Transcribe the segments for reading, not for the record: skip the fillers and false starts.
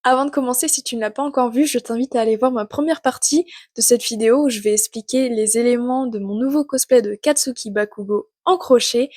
Avant de commencer, si tu ne l'as pas encore vu, je t'invite à aller voir ma première partie de cette vidéo où je vais expliquer les éléments de mon nouveau cosplay de Katsuki Bakugo en crochet.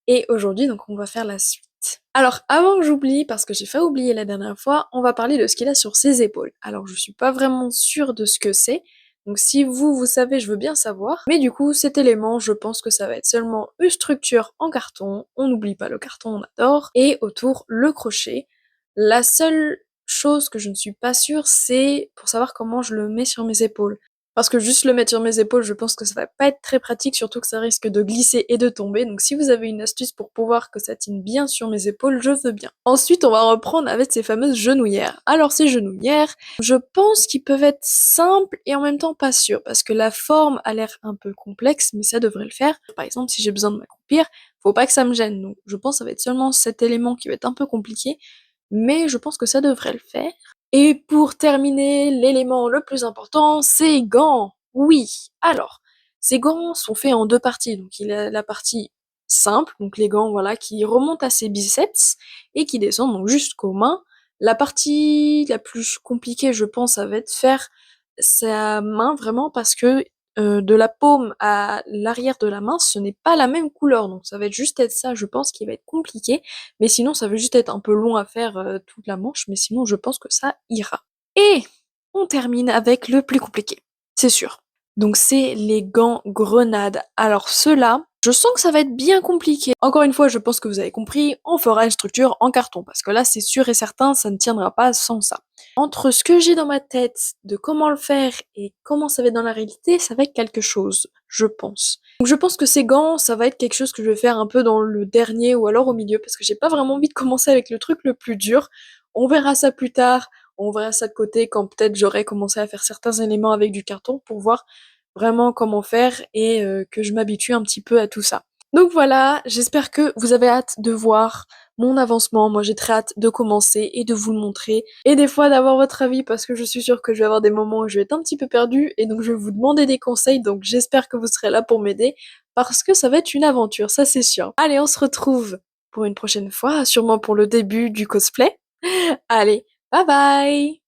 Et aujourd'hui, donc, on va faire la suite. Alors, avant que j'oublie, parce que j'ai fait oublier la dernière fois, on va parler de ce qu'il a sur ses épaules. Alors, je suis pas vraiment sûre de ce que c'est. Donc, si vous savez, je veux bien savoir. Mais du coup, cet élément, je pense que ça va être seulement une structure en carton. On n'oublie pas le carton, on adore. Et autour, le crochet. La seule chose que je ne suis pas sûre, c'est pour savoir comment je le mets sur mes épaules. Parce que juste le mettre sur mes épaules, je pense que ça va pas être très pratique, surtout que ça risque de glisser et de tomber. Donc si vous avez une astuce pour pouvoir que ça tienne bien sur mes épaules, je veux bien. Ensuite, on va reprendre avec ces fameuses genouillères. Alors ces genouillères, je pense qu'ils peuvent être simples et en même temps pas sûrs, parce que la forme a l'air un peu complexe, mais ça devrait le faire. Par exemple, si j'ai besoin de m'accroupir, faut pas que ça me gêne. Donc je pense que ça va être seulement cet élément qui va être un peu compliqué, mais je pense que ça devrait le faire. Et pour terminer, l'élément le plus important, ces gants. Oui, alors, ces gants sont faits en deux parties. Donc il y a la partie simple, donc les gants voilà, qui remontent à ses biceps et qui descendent donc jusqu'aux mains. La partie la plus compliquée, je pense, ça va être faire sa main vraiment parce que de la paume à l'arrière de la main, ce n'est pas la même couleur. Donc ça va être juste être ça, je pense, qui va être compliqué. Mais sinon, ça va juste être un peu long à faire toute la manche, mais sinon, je pense que ça ira. Et on termine avec le plus compliqué, c'est sûr. Donc c'est les gants grenades. Alors ceux-là, je sens que ça va être bien compliqué. Encore une fois, je pense que vous avez compris, on fera une structure en carton, parce que là, c'est sûr et certain, ça ne tiendra pas sans ça. Entre ce que j'ai dans ma tête de comment le faire et comment ça va être dans la réalité, ça va être quelque chose, je pense. Donc je pense que ces gants, ça va être quelque chose que je vais faire un peu dans le dernier ou alors au milieu, parce que j'ai pas vraiment envie de commencer avec le truc le plus dur. On verra ça plus tard, on verra ça de côté quand peut-être j'aurai commencé à faire certains éléments avec du carton pour voir vraiment comment faire et que je m'habitue un petit peu à tout ça. Donc voilà, j'espère que vous avez hâte de voir mon avancement. Moi j'ai très hâte de commencer et de vous le montrer. Et des fois d'avoir votre avis parce que je suis sûre que je vais avoir des moments où je vais être un petit peu perdue et donc je vais vous demander des conseils. Donc j'espère que vous serez là pour m'aider parce que ça va être une aventure, ça c'est sûr. Allez, on se retrouve pour une prochaine fois, sûrement pour le début du cosplay. Allez, bye bye!